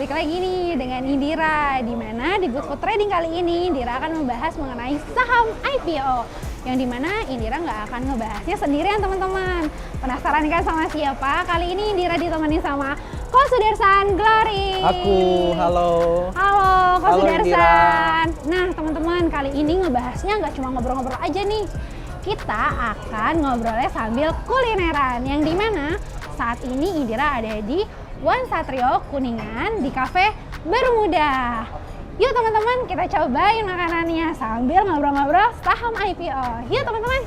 balik lagi nih dengan Indira, di mana di Good Food Trading kali ini Indira akan membahas mengenai saham IPO, yang dimana Indira nggak akan ngebahasnya sendirian teman-teman. Penasaran kan sama siapa? Kali ini Indira ditemani sama Ko Sudarsan Glory. Aku, halo. Halo Ko Halo, Sudarsan. Nah teman-teman, kali ini ngebahasnya nggak cuma ngobrol-ngobrol aja nih. Kita akan ngobrolnya sambil kulineran, yang dimana saat ini Indira ada di One Satrio Kuningan di Cafe Bermuda. Yuk teman-teman, kita cobain makanannya sambil ngobrol-ngobrol saham IPO. Yuk teman-teman.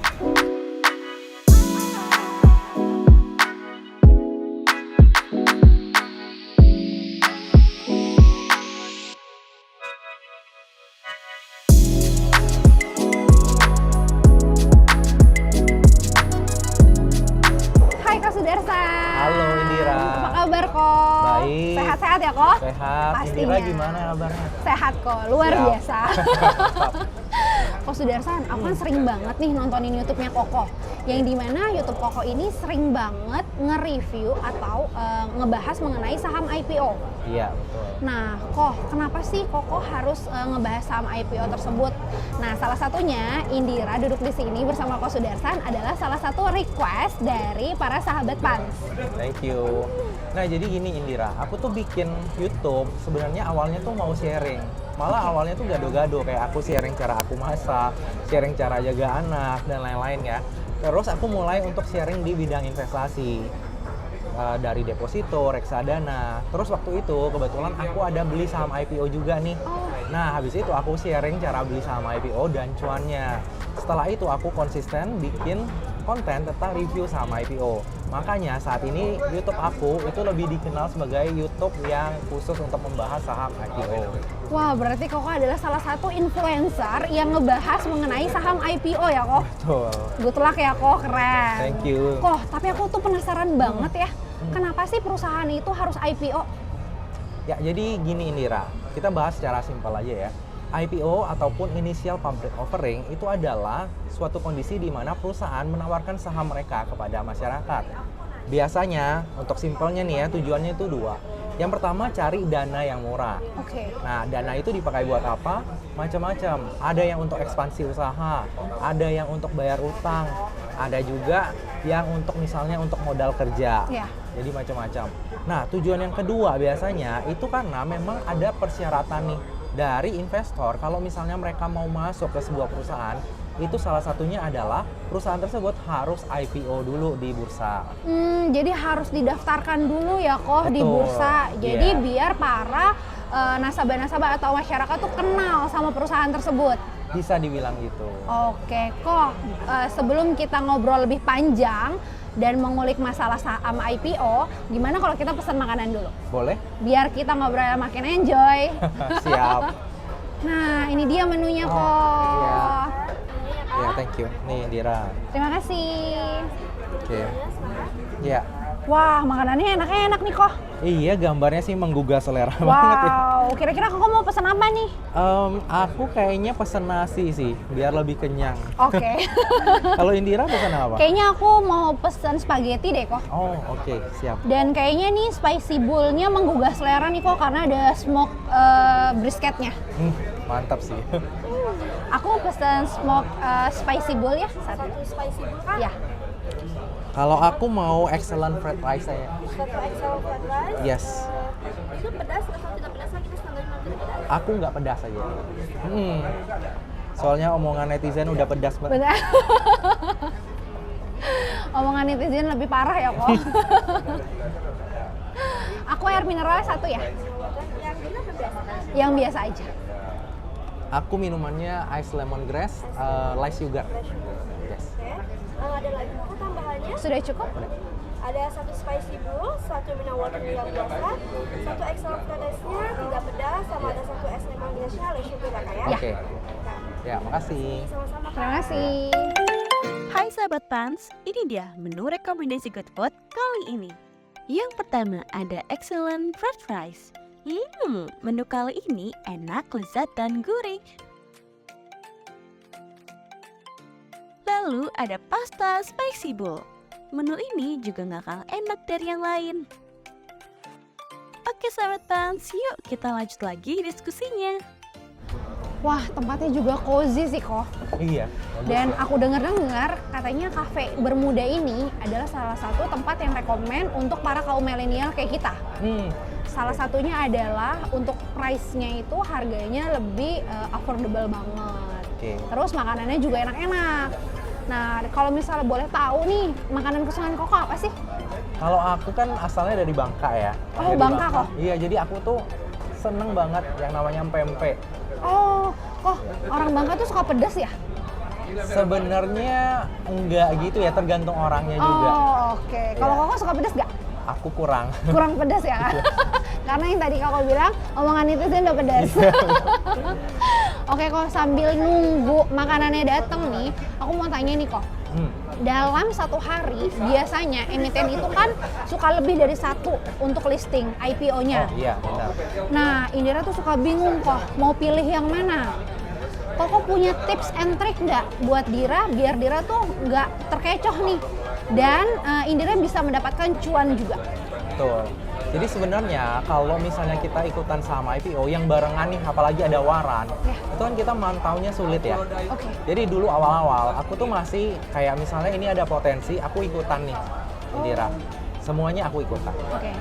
Hai Kak Sudarsan. Halo Indira. Apa kabar kok? Baik. Sehat-sehat ya kok? Sehat. Pastinya. Indira gimana kabarnya? Sehat kok, luar Siap. biasa. Kok Sudarsan, aku kan sering banget nih nontonin YouTube-nya Koko. Yang dimana YouTube Koko ini sering banget nge-review atau ngebahas mengenai saham IPO. Iya, betul. Nah, kenapa sih Koko harus ngebahas saham IPO tersebut? Nah, salah satunya Indira duduk di sini bersama Ko Sudarsan adalah salah satu request dari para sahabat Pans. Thank you. Nah, jadi gini Indira, aku tuh bikin YouTube sebenarnya awalnya tuh mau sharing. Malah awalnya tuh gado-gado, kayak aku sharing cara aku masak, sharing cara jaga anak, dan lain-lain ya. Terus aku mulai untuk sharing di bidang investasi. Dari deposito, reksadana. Terus waktu itu kebetulan aku ada beli saham IPO juga nih. Nah, habis itu aku sharing cara beli saham IPO dan cuannya. Setelah itu aku konsisten bikin konten tentang review saham IPO. Makanya saat ini YouTube aku itu lebih dikenal sebagai YouTube yang khusus untuk membahas saham IPO. Wah, berarti Koko adalah salah satu influencer yang ngebahas mengenai saham IPO ya, Ko? Betul. Good luck ya, Ko. Keren. Thank you. Ko, tapi aku tuh penasaran banget ya. Kenapa sih perusahaan itu harus IPO? Ya, jadi gini Indira, kita bahas secara simpel aja ya. IPO ataupun Initial Public Offering itu adalah suatu kondisi di mana perusahaan menawarkan saham mereka kepada masyarakat. Biasanya, untuk simpelnya nih ya, tujuannya itu dua. Yang pertama, cari dana yang murah. Oke. Nah, dana itu dipakai buat apa? Macam-macam. Ada yang untuk ekspansi usaha, ada yang untuk bayar utang, ada juga yang untuk misalnya untuk modal kerja. Iya. Jadi macam-macam. Nah, tujuan yang kedua biasanya itu karena memang ada persyaratan nih dari investor kalau misalnya mereka mau masuk ke sebuah perusahaan, itu salah satunya adalah perusahaan tersebut harus IPO dulu di bursa. Jadi harus didaftarkan dulu ya, Ko, di Betul. bursa. Jadi Iya. biar para nasabah-nasabah atau masyarakat tuh kenal sama perusahaan tersebut. Bisa dibilang gitu. Oke, Ko, sebelum kita ngobrol lebih panjang dan mengulik masalah saham IPO, gimana kalau kita pesan makanan dulu? Boleh? Biar kita ngobrol makin enjoy. Siap. Nah, ini dia menunya, Ko. iya. Ya, thank you. Nih, Dira. Terima kasih. Oke. Ya. Wah, makanannya enak-enak nih, Ko. Iya, gambarnya sih menggugah selera banget ya. Wow, kira-kira Koko mau pesan apa nih? Aku kayaknya pesen nasi sih, biar lebih kenyang. Oke. Kalau Indira pesen apa? Kayaknya aku mau pesan spaghetti deh, Ko. Oh, oke, siap. Dan kayaknya nih spicy bowl-nya menggugah selera nih, Ko, karena ada smoke brisketnya. Mantap sih. Aku pesan smoke spicy bowl ya. Satu spicy bowl kan? Ya. Kalau aku mau excellent fried rice saya. Satu excel fried rice. Yes. Itu pedas atau tidak pedas? Kita standar 5 pedas. Aku nggak pedas aja. Soalnya omongan netizen udah pedas banget. Benar. Omongan netizen lebih parah ya, Ko. Aku air mineral satu ya. Yang gila atau biasa? Yang biasa aja. Aku minumannya ice lemongrass, light sugar. Yes. Oke. Ada lagi buku tambahannya. Sudah cukup? Ada satu spicy bowl, satu mineral water yang biasa, satu excel fried rice-nya tidak pedas, sama ada satu es lemon grass-nya light sugar ya, Kak ya? Oke. Ya, makasih. Sama-sama, Kak. Terima kasih. Hai sahabat Pans, ini dia menu rekomendasi Good Food kali ini. Yang pertama ada excellent fried rice. Menu kali ini enak, lezat, dan gurih. Lalu ada pasta spicy bowl. Menu ini juga nggak kalah enak dari yang lain. Oke sahabat Pans, yuk kita lanjut lagi diskusinya. Wah, tempatnya juga cozy sih kok. Iya. Dan aku dengar katanya Cafe Bermuda ini adalah salah satu tempat yang rekomen untuk para kaum milenial kayak kita. Salah satunya adalah untuk price-nya itu harganya lebih affordable banget. Terus makanannya juga enak-enak. Nah, kalau misalnya boleh tahu nih, makanan kesukaan Koko apa sih? Kalau aku kan asalnya dari Bangka ya. Oh, Dari Bangka kok? Iya, jadi aku tuh seneng banget yang namanya pempek. Oh, kok orang Bangka tuh suka pedas ya? Sebenarnya enggak gitu ya, tergantung orangnya juga. Oh, oke. Kalau Iya. Koko suka pedas nggak? Aku kurang. Kurang pedas ya? Karena yang tadi Koko bilang, omongan itu sih udah pedas. Oke, kok sambil nunggu makanannya dateng nih, aku mau tanya nih kok. Dalam satu hari, biasanya emiten itu kan suka lebih dari satu untuk listing IPO-nya. Oh iya, benar. Nah, Indira tuh suka bingung kok, mau pilih yang mana. Koko punya tips and trick nggak buat Dira, biar Dira tuh nggak terkecoh nih. Dan Indira bisa mendapatkan cuan juga. Betul. Jadi sebenarnya kalau misalnya kita ikutan saham IPO yang barengan nih, apalagi ada waran, itu kan kita mantaunya sulit ya. Oke. Jadi dulu awal-awal aku tuh masih kayak misalnya ini ada potensi, aku ikutan nih, Indira. Semuanya aku ikutan. Oke.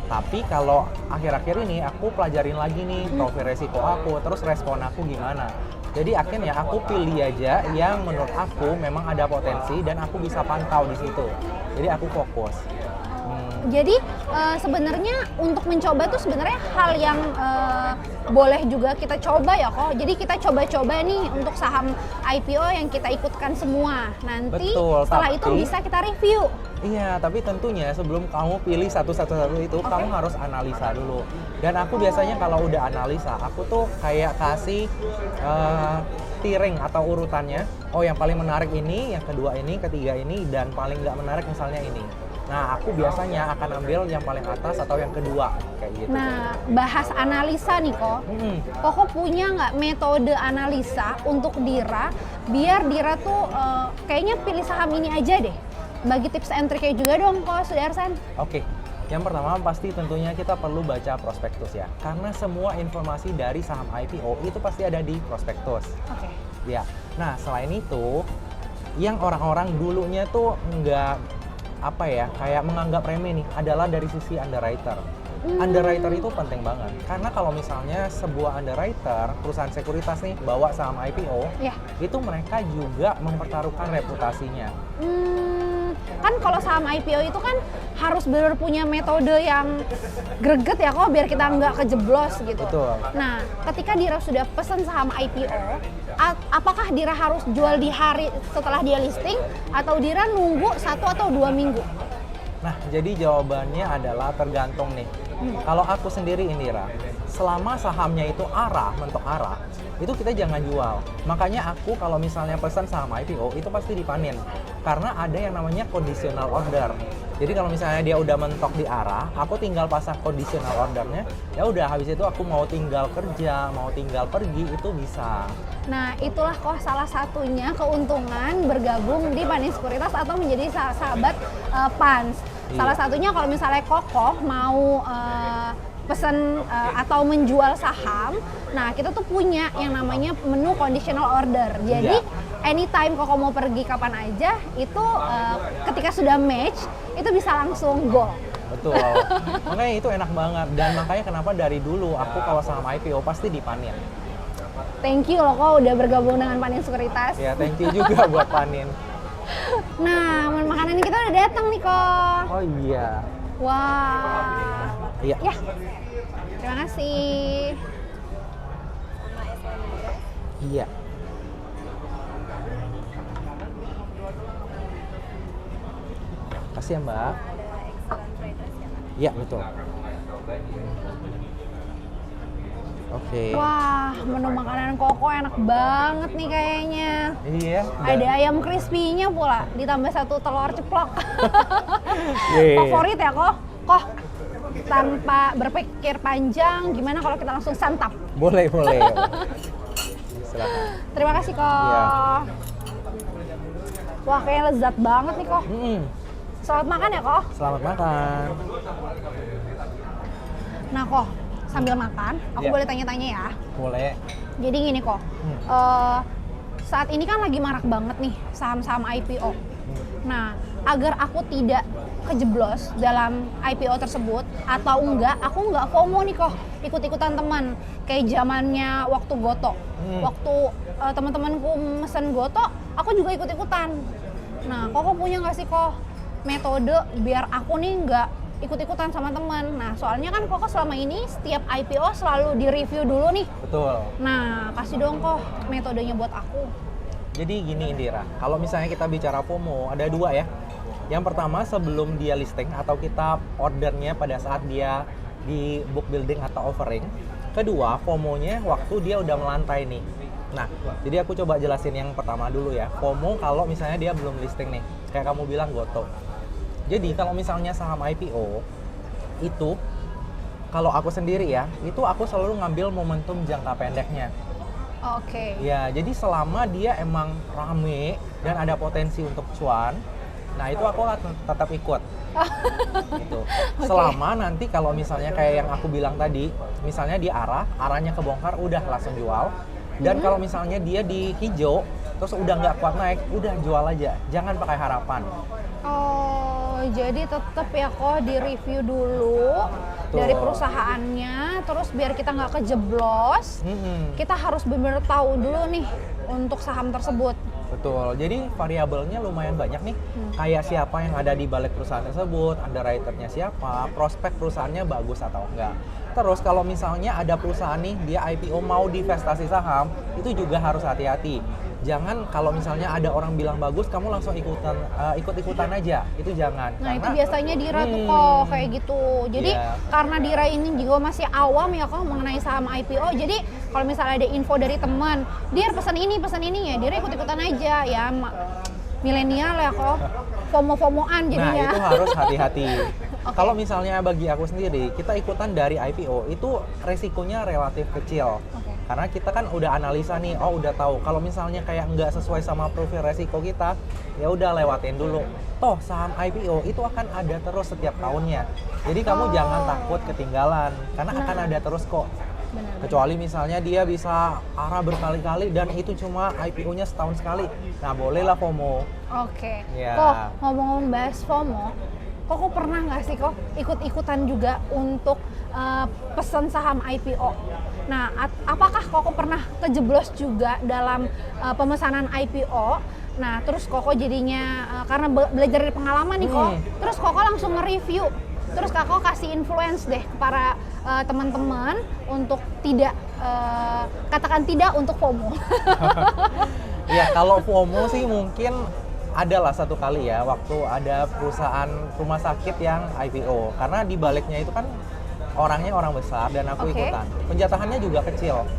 Tapi kalau akhir-akhir ini aku pelajarin lagi nih profil resiko aku, terus respon aku gimana. Jadi akhirnya aku pilih aja yang menurut aku memang ada potensi dan aku bisa pantau di situ. Jadi aku fokus. Jadi sebenarnya untuk mencoba tuh sebenarnya hal yang boleh juga kita coba ya kok. Jadi kita coba-coba nih untuk saham IPO yang kita ikutkan semua. Nanti Betul, setelah itu tapi- bisa kita review. Iya, tapi tentunya sebelum kamu pilih satu-satu itu, kamu harus analisa dulu. Dan aku biasanya kalau udah analisa, aku tuh kayak kasih tiring atau urutannya. Oh, yang paling menarik ini, yang kedua ini, ketiga ini, dan paling nggak menarik misalnya ini. Nah, aku biasanya akan ambil yang paling atas atau yang kedua, kayak gitu. Nah, bahas analisa nih kok. Koko punya nggak metode analisa untuk Dira, biar Dira tuh kayaknya pilih saham ini aja deh. Bagi tips and trick-nya juga dong kok, Sudarsan. Oke, yang pertama pasti tentunya kita perlu baca prospektus ya. Karena semua informasi dari saham IPO itu pasti ada di prospektus. Oke. Ya, nah selain itu, yang orang-orang dulunya tuh nggak kayak menganggap remeh nih adalah dari sisi underwriter. Underwriter itu penting banget karena kalau misalnya sebuah underwriter perusahaan sekuritas nih bawa saham IPO, itu mereka juga mempertaruhkan reputasinya. Kan kalau saham IPO itu kan harus benar punya metode yang greget ya kok biar kita nggak kejeblos gitu. Betul. Nah, ketika Dira sudah pesan saham IPO, apakah Dira harus jual di hari setelah dia listing atau Dira nunggu 1 atau 2 minggu? Nah, jadi jawabannya adalah tergantung nih. Kalau aku sendiri Indira, selama sahamnya itu mentok arah, itu kita jangan jual. Makanya aku kalau misalnya pesan saham IPO itu pasti dipanin. Karena ada yang namanya conditional order. Jadi kalau misalnya dia udah mentok di arah, aku tinggal pasang conditional ordernya. Ya udah, habis itu aku mau tinggal kerja, mau tinggal pergi itu bisa. Nah, itulah kok salah satunya keuntungan bergabung di Panin Sekuritas atau menjadi sahabat Pans. Salah satunya kalau misalnya Koko mau pesan atau menjual saham, nah kita tuh punya yang namanya menu conditional order. Jadi anytime Koko mau pergi kapan aja, itu ketika sudah match, itu bisa langsung go. Betul. Makanya itu enak banget dan makanya kenapa dari dulu aku kalau saham IPO pasti dipanin. Thank you loh kok udah bergabung dengan Panin Sekuritas. Ya, thank you juga buat panin. Nah, makanan kita udah datang nih kok. Oh iya. Wah. Iya. Ya. Terima kasih. Iya. Kasih ya, Mbak. Iya, betul. Oke. Wah, menu makanan Koko enak banget nih kayaknya. Iya. Ada ayam crispy-nya pula, ditambah 1 telur ceplok. Yeay. Favorit ya kok? Kok tanpa berpikir panjang, gimana kalau kita langsung santap? Boleh. Silakan. Terima kasih kok. Iya. Wah, kayaknya lezat banget nih kok. Selamat makan ya kok. Selamat makan. Nah kok, sambil makan, aku Iya. boleh tanya-tanya ya. Boleh. Jadi gini kok, saat ini kan lagi marak banget nih saham-saham IPO. Nah, agar aku tidak kejeblos dalam IPO tersebut atau enggak, aku enggak FOMO nih kok ikut-ikutan teman. Kayak zamannya waktu Goto. Waktu teman-temanku mesen Goto, aku juga ikut-ikutan. Nah, kok punya nggak sih kok metode biar aku nih nggak ikut-ikutan sama teman? Nah, soalnya kan kok selama ini setiap IPO selalu di-review dulu nih. Betul. Nah, kasih dong kok metodenya buat aku. Jadi gini Indira, kalau misalnya kita bicara FOMO, ada dua ya. Yang pertama sebelum dia listing atau kita ordernya pada saat dia di book building atau offering. Kedua, FOMO-nya waktu dia udah melantai nih. Nah, jadi aku coba jelasin yang pertama dulu ya. FOMO kalau misalnya dia belum listing nih. Kayak kamu bilang Goto. Jadi kalau misalnya saham IPO, itu kalau aku sendiri ya, itu aku selalu ngambil momentum jangka pendeknya. Oke. Ya, jadi selama dia emang rame dan ada potensi untuk cuan, nah itu aku akan tetap ikut. Gitu. Selama nanti kalau misalnya kayak yang aku bilang tadi, misalnya di arahnya kebongkar, udah langsung jual. Dan kalau misalnya dia di hijau, terus udah nggak kuat naik, udah jual aja. Jangan pakai harapan. Oh, jadi tetap ya kok di-review dulu dari perusahaannya, terus biar kita nggak kejeblos, kita harus benar-benar tahu dulu nih untuk saham tersebut. Betul, jadi variabelnya lumayan banyak nih. Kayak siapa yang ada di balik perusahaan tersebut, underwriter-nya siapa, prospek perusahaannya bagus atau enggak. Terus kalau misalnya ada perusahaan nih, dia IPO mau divestasi saham, itu juga harus hati-hati. Jangan kalau misalnya ada orang bilang bagus, kamu langsung ikut-ikutan aja. Itu jangan. Nah, karena, itu biasanya Dira tuh kok kayak gitu. Jadi Iya. karena Dira ini juga masih awam ya kok mengenai saham IPO. Jadi kalau misalnya ada info dari teman, Dir pesan ini ya, Dira ikut-ikutan aja ya. Milenial ya kok, FOMO-FOMOan jadinya. Nah, itu harus hati-hati. Kalau misalnya bagi aku sendiri, kita ikutan dari IPO, itu resikonya relatif kecil. Karena kita kan udah analisa nih, oh udah tahu. Kalau misalnya kayak nggak sesuai sama profil resiko kita, ya udah lewatin dulu. Toh saham IPO itu akan ada terus setiap tahunnya. Jadi kamu jangan takut ketinggalan, karena akan ada terus kok. Kecuali misalnya dia bisa arah berkali-kali dan itu cuma IPO-nya setahun sekali. Nah, bolehlah FOMO. Oke. Ya. Kok ngomong-ngomong bahas FOMO, kok pernah nggak sih kok ikut-ikutan juga untuk pesan saham IPO? Nah, apakah Koko pernah kejeblos juga dalam pemesanan IPO? Nah, terus Koko jadinya karena belajar dari pengalaman nih kok, terus Koko langsung nge-review. Terus Koko kasih influence deh ke para teman-teman untuk tidak katakan tidak untuk FOMO. Ya, kalau FOMO sih mungkin adalah satu kali ya waktu ada perusahaan rumah sakit yang IPO. Karena di baliknya itu kan orangnya orang besar dan aku ikutan. Penjatahannya juga kecil.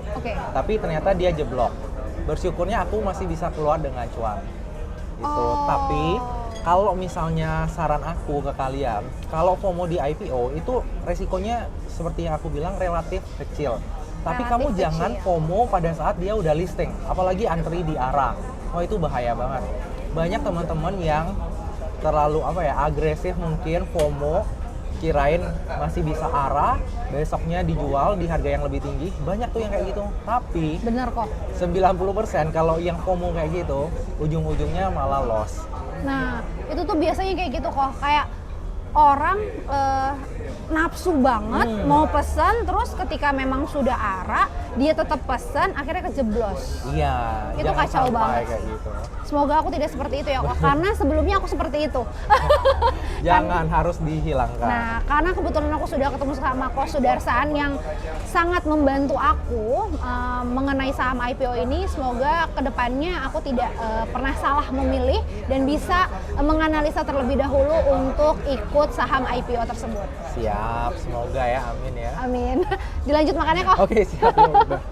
Tapi ternyata dia jeblok. Bersyukurnya aku masih bisa keluar dengan cuan. Gitu. Tapi kalau misalnya saran aku ke kalian, kalau FOMO di IPO itu resikonya seperti yang aku bilang relatif kecil. Tapi kamu jangan FOMO pada saat dia udah listing, apalagi antri di arah. Oh, itu bahaya banget. Banyak teman-teman yang terlalu agresif mungkin FOMO, kirain masih bisa arah, besoknya dijual di harga yang lebih tinggi. Banyak tuh yang kayak gitu. Tapi bener kok, 90% kalau yang FOMO kayak gitu, ujung-ujungnya malah loss. Nah, itu tuh biasanya kayak gitu kok, kayak orang nafsu banget mau pesan, terus ketika memang sudah arah, dia tetap pesan, akhirnya kejeblos. Iya, Itu kacau banget. Kayak gitu. Semoga aku tidak seperti itu ya kok, karena sebelumnya aku seperti itu. Jangan, harus dihilangkan. Nah, karena kebetulan aku sudah ketemu sama Coach Sudarsan yang sangat membantu aku mengenai saham IPO ini. Semoga kedepannya aku tidak pernah salah memilih dan bisa menganalisa terlebih dahulu untuk ikut saham IPO tersebut. Siap, semoga ya, amin ya. Amin. Dilanjut makannya kok. Oke, siap. Ya udah.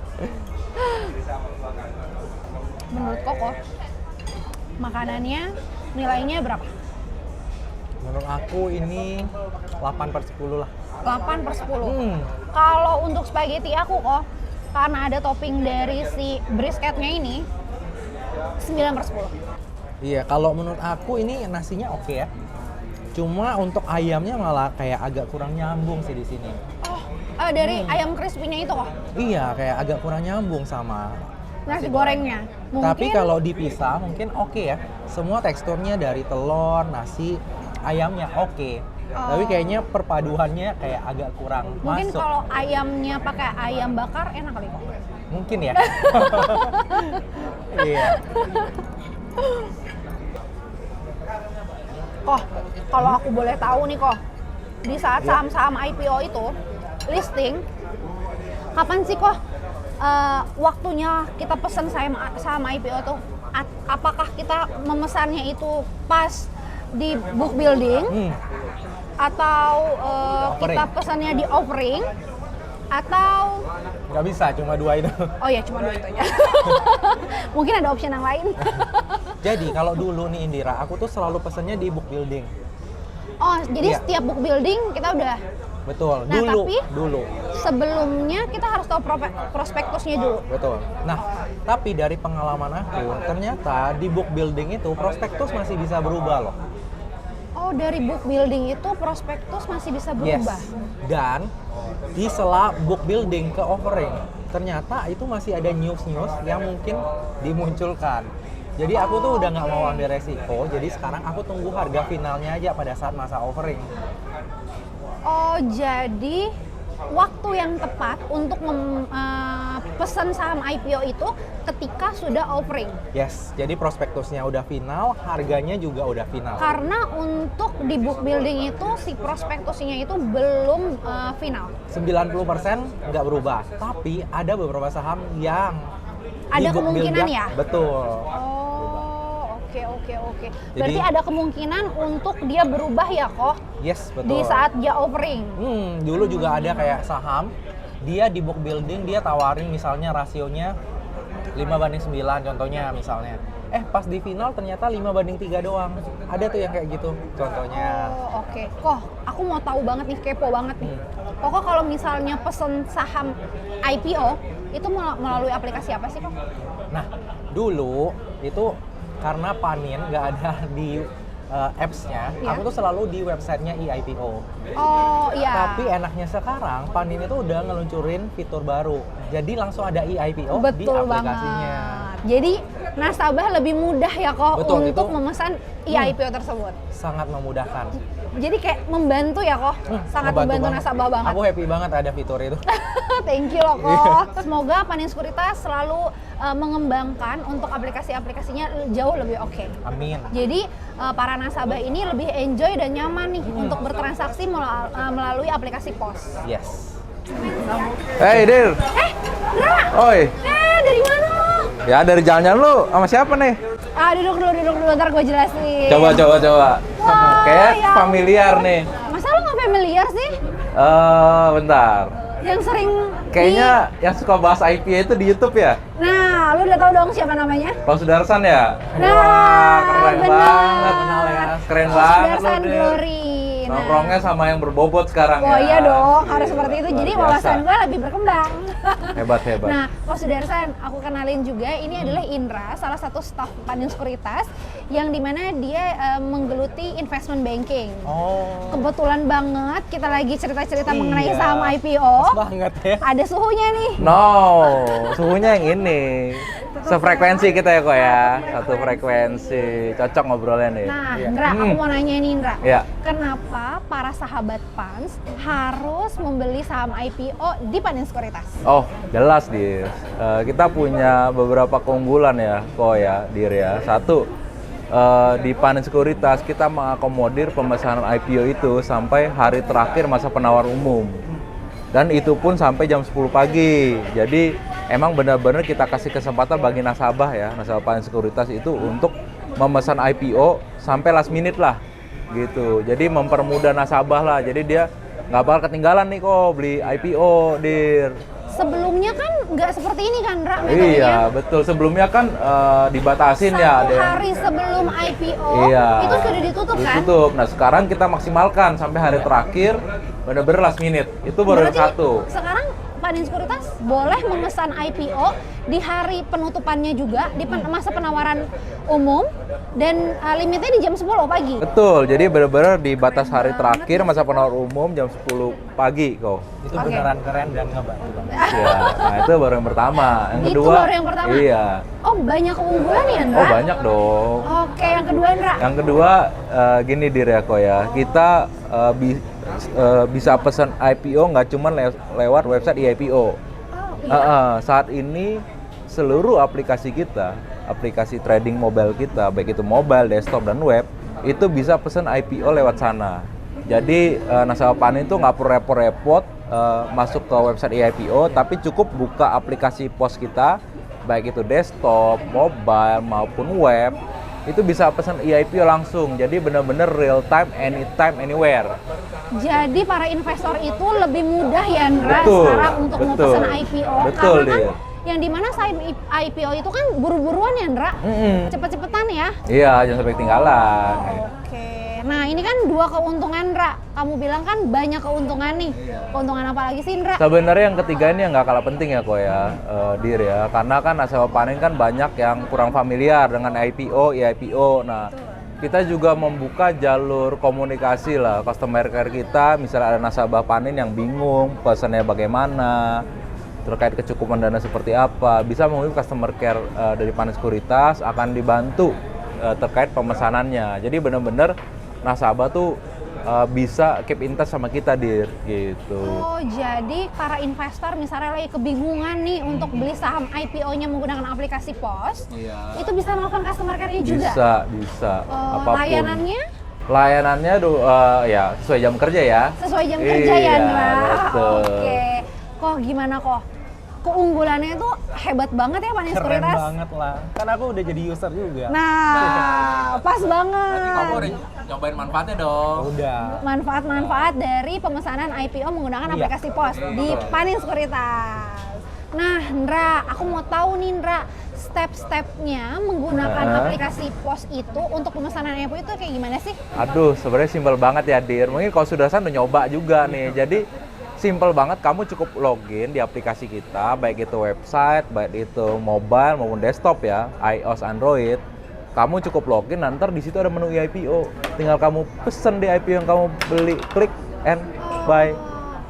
Menurut Koko, makanannya nilainya berapa? Menurut aku ini 8/10 lah. 8/10. Kalau untuk spaghetti aku kok, karena ada topping dari si brisketnya ini, 9/10. Iya, kalau menurut aku ini nasinya oke ya. Cuma untuk ayamnya malah kayak agak kurang nyambung sih di sini. dari ayam crispy-nya itu kok. Iya, kayak agak kurang nyambung sama Nasi gorengnya. Mungkin Tapi kalau dipisah mungkin oke ya. Semua teksturnya dari telur, nasi, ayamnya oke. Tapi kayaknya perpaduannya kayak agak kurang mungkin masuk. kalau ayamnya pakai ayam bakar enak kali kok. Mungkin ya. Iya. Kok, kalau aku boleh tahu nih kok, di saat saham-saham IPO itu listing, kapan sih kok waktunya kita pesan saham IPO tuh? Apakah kita memesannya itu pas di book building, atau kita pesannya di offering, atau Nggak bisa, cuma dua itu. oh ya cuma dua itu aja. Mungkin ada option yang lain. Jadi kalau dulu nih Indira, aku tuh selalu pesennya di book building. Oh, jadi Iya. setiap book building kita udah. Betul, Nah, dulu. Sebelumnya kita harus tahu prospektusnya dulu. Betul. Nah, tapi dari pengalaman aku, ternyata di book building itu prospektus masih bisa berubah loh. Oh, dari book building itu prospektus masih bisa berubah. Dan di sela book building ke offering, ternyata itu masih ada news-news yang mungkin dimunculkan. Jadi aku tuh udah nggak mau ambil resiko, jadi sekarang aku tunggu harga finalnya aja pada saat masa offering. Oh, jadi waktu yang tepat untuk pesan saham IPO itu ketika sudah offering. Yes, jadi prospektusnya udah final, harganya juga udah final. Karena untuk di book building itu si prospektusnya itu belum final. 90% nggak berubah, tapi ada beberapa saham yang di Ada book kemungkinan build-up- ya? Betul. Oh, oke. Berarti ada kemungkinan untuk dia berubah ya kok Yes, betul. di saat dia offering. Dulu juga ada kayak saham, dia di book building dia tawarin misalnya rasionya 5:9 contohnya misalnya. Pas di final ternyata 5:3 doang. Ada tuh yang kayak gitu contohnya. Oh, oke. Kok aku mau tahu banget nih, kepo banget nih. Kok kalau misalnya pesen saham IPO itu melalui aplikasi apa sih kok? Nah, dulu itu karena Panin nggak ada di apps-nya, Iya. aku tuh selalu di websitenya eIPO. Oh iya. Tapi enaknya sekarang Panin itu udah ngeluncurin fitur baru. Jadi langsung ada eIPO di Betul aplikasinya. banget. Jadi nasabah lebih mudah ya kok Betul, untuk itu. memesan eIPO tersebut. Sangat memudahkan. Jadi kayak membantu ya kok, sangat membantu nasabah banget. Aku happy banget ada fitur itu. Thank you loh kok. Semoga Panin Sekuritas selalu mengembangkan untuk aplikasi-aplikasinya jauh lebih oke. Amin. Jadi para nasabah ini lebih enjoy dan nyaman nih untuk bertransaksi melalui aplikasi POS. Yes. Hey Dir. Ra, Oi. dari mana lo? Ya dari jalan-jalan lu sama siapa nih? Duduk dulu, ntar gue jelasin. Coba. Wah, Kayak ya familiar nih. Masa lo nggak familiar sih? Bentar. Yang sering Kayaknya yang suka bahas IPO itu di YouTube ya? Nah, lu udah tahu dong siapa namanya? Pak Sudarsan ya? Nah, Wah, keren bener. banget. Keren banget lu, Sudarsan Dir. Glory. Nongkrongnya sama yang berbobot sekarang Oh ya. iya dong, harus seperti itu. Jadi Luar biasa. wawasan gue lebih berkembang. Hebat. Nah, Pak Sudarsan, aku kenalin juga. Ini adalah Indra, salah satu staf Panin Sekuritas yang dimana dia menggeluti investment banking. Oh. Kebetulan banget kita lagi cerita-cerita Iya. mengenai saham IPO. Pas banget ya. Ada suhunya nih. No, suhunya yang ini. Sefrekuensi kita ya kok ya. Satu frekuensi. Cocok ngobrolnya nih. Nah, Indra, aku mau nanya nih Indra. Iya. Kenapa para sahabat Pans harus membeli saham IPO di Panin Sekuritas? Oh, jelas Dir. Kita punya beberapa keunggulan ya, kok ya, Dir ya. Satu, di Panin Sekuritas kita mengakomodir pemesanan IPO itu sampai hari terakhir masa penawar umum. Dan itu pun sampai jam 10 pagi. Jadi emang benar-benar kita kasih kesempatan bagi nasabah ya, nasabah Panin Sekuritas itu untuk memesan IPO sampai last minute lah. Gitu. Jadi mempermudah nasabah lah. Jadi dia nggak bakal ketinggalan nih kok beli IPO, Dir. Sebelumnya kan nggak seperti ini kan, Ra, metodenya? Iya, betul. Sebelumnya kan dibatasin ya. Satu ada yang- hari sebelum IPO, Iya. itu sudah ditutup kan? Ditutup. Nah, sekarang kita maksimalkan sampai hari terakhir, benar-benar last minute. Itu baru yang Berarti satu. sekarang Panin Sekuritas boleh memesan IPO di hari penutupannya juga, di masa penawaran umum, dan limitnya di jam 10 pagi. Betul, jadi benar-benar di batas hari terakhir masa penawaran umum jam 10 pagi kok. Itu Oke. beneran keren dan ngebantu banget. Ya, nah itu baru yang pertama. Yang Itu kedua, baru yang pertama? Iya. Oh, banyak keunggulan ya, Ndra? Oh banyak dong. Oke, yang kedua, Ndra. Yang kedua gini Dir ya kok ya, kita bisa pesan IPO nggak cuma lewat website IPO. Oh, iya. Saat ini seluruh aplikasi kita, aplikasi trading mobile kita, baik itu mobile, desktop, dan web, itu bisa pesan IPO lewat sana. Jadi nasabah panin itu nggak perlu repot-repot masuk ke website IPO, tapi cukup buka aplikasi pos kita, baik itu desktop, mobile, maupun web, itu bisa pesan IPO langsung. Jadi benar-benar real time, anytime, anywhere. Jadi para investor itu lebih mudah ya, Ndra, Betul, sekarang untuk mau betul. pesan IPO. Betul, Karena kan Dir. yang dimana saat IPO itu kan buru-buruan ya, Ndra? Cepet-cepetan ya? Iya, jangan sampai ketinggalan. Oke. Nah, ini kan 2 keuntungan, Ndra. Kamu bilang kan banyak keuntungan nih. Keuntungan apa lagi sih, Ndra? Sebenarnya yang ketiga ini yang nggak kalah penting ya kok ya, Dir ya. Karena kan nasabah panen kan banyak yang kurang familiar dengan IPO, IPO. Nah, kita juga membuka jalur komunikasi lah, customer care kita. Misalnya ada nasabah panen yang bingung pesannya bagaimana, terkait kecukupan dana seperti apa, bisa menghubungi customer care dari Panin Sekuritas, akan dibantu terkait pemesanannya. Jadi benar-benar nasabah tuh bisa keep in touch sama kita, Dir, gitu. Oh, jadi para investor misalnya lagi kebingungan nih untuk beli saham IPO-nya menggunakan aplikasi POS, itu bisa melakukan customer care-nya juga? Bisa, Oh, apapun. layanannya Ya sesuai jam kerja ya. sesuai jam kerja ya, Iya, Ndra? betul. Oke. Kok gimana kok? Keunggulannya itu hebat banget ya, Panin Keren Sekuritas? banget lah. Kan aku udah jadi user juga. Nah, pas banget. nyobain manfaatnya dong. Udah. Manfaat-manfaat dari pemesanan IPO menggunakan Iya. aplikasi POS di Panin Sekuritas. Nah, Ndra, aku mau tahu nih, Ndra, step-stepnya menggunakan aplikasi POS itu untuk pemesanan IPO itu kayak gimana sih? Aduh, sebenarnya simpel banget ya, Dir. Mungkin kalau sudah udah nyoba juga nih. Jadi simpel banget, kamu cukup login di aplikasi kita, baik itu website, baik itu mobile maupun desktop ya, iOS, Android. Kamu cukup login, nanti di situ ada menu IPO. Tinggal kamu pesen di IPO yang kamu beli, klik and buy.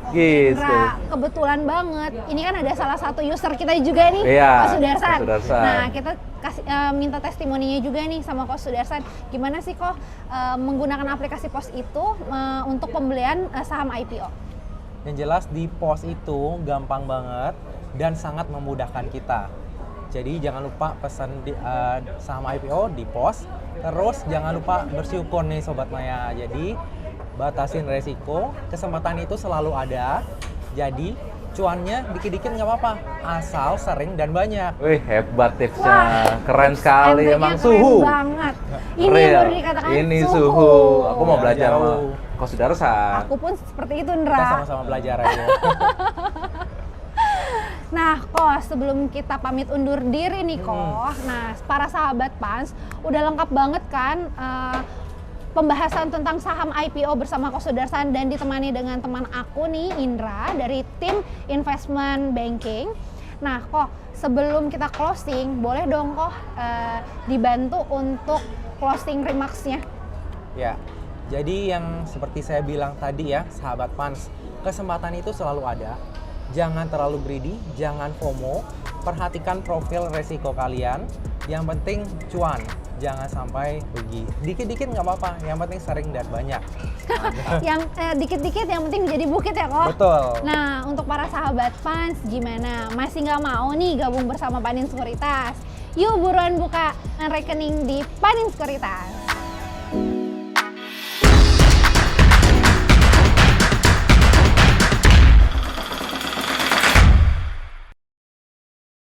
Gitu. Ndra, kebetulan banget. Ini kan ada salah satu user kita juga nih, Iya, Kos Sudarsan. Kos Sudarsan. Nah, kita kasih minta testimoninya juga nih sama Kos Sudarsan. Gimana sih kok menggunakan aplikasi POS itu untuk pembelian saham IPO? Yang jelas di POS itu gampang banget dan sangat memudahkan kita. Jadi jangan lupa pesan saham IPO di POS. Terus jangan lupa bersyukur nih Sobat Maya. Jadi batasin resiko, kesempatan itu selalu ada. Jadi cuannya dikit-dikit nggak apa-apa, asal sering dan banyak. Wih, hebat tipsnya. Wah, Keren sekali, Endingnya emang keren suhu. banget. Ini yang Real. baru dikatakan Ini suhu. suhu. Aku mau Ya, belajar sama jauh. Kos Sudarsan. Aku pun seperti itu, Kita Ndra. sama-sama belajar aja. Nah, Kos, sebelum kita pamit undur diri nih, Kos. Nah, para sahabat Pans, udah lengkap banget kan pembahasan tentang saham IPO bersama Kos Sudarsan dan ditemani dengan teman aku nih, Indra, dari tim investment banking. Nah, Kok, sebelum kita closing, boleh dong, Kok, dibantu untuk closing remarks-nya. Ya, jadi yang seperti saya bilang tadi ya, sahabat Pans, kesempatan itu selalu ada. Jangan terlalu greedy, jangan FOMO, perhatikan profil resiko kalian. Yang penting cuan, jangan sampai rugi. Dikit-dikit nggak apa-apa, yang penting sering dan banyak. Yang dikit-dikit yang penting menjadi bukit ya, Kok. Betul. Nah, untuk para sahabat fans, gimana? Masih nggak mau nih gabung bersama Panin Sekuritas? Yuk buruan buka rekening di Panin Sekuritas.